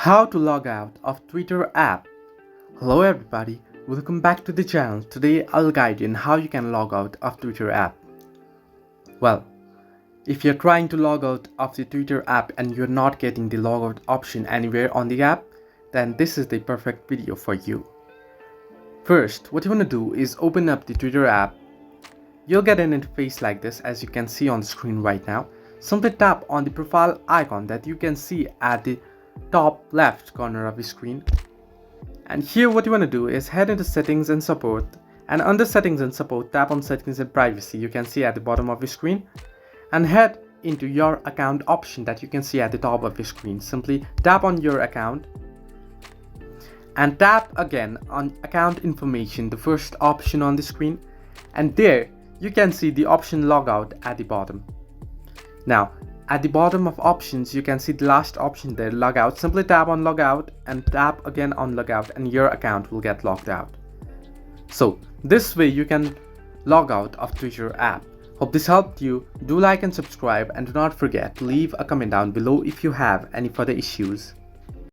How to log out of Twitter app. Hello everybody, welcome back to the channel. Today I'll guide you on how you can log out of Twitter app. Well, if you're trying to log out of the Twitter app and you're not getting the logout option anywhere on the app, then this is the perfect video for you. First, what you want to do is open up the Twitter app. You'll get an interface like this as you can see on the screen right now. Simply tap on the profile icon that you can see at the top left corner of the screen. And here what you want to do is head into settings and support, and under settings and support tap on settings and privacy you can see at the bottom of the screen, and head into your account option that you can see at the top of the screen. Simply tap on your account and tap again on account information, the first option on the screen, and there you can see the option logout at the bottom. Now at the bottom of options you can see the last option there, logout. Simply tap on logout and tap again on logout and your account will get logged out. So this way you can log out of Twitter app. Hope this helped you. Do like and subscribe, and do not forget to leave a comment down below if you have any further issues.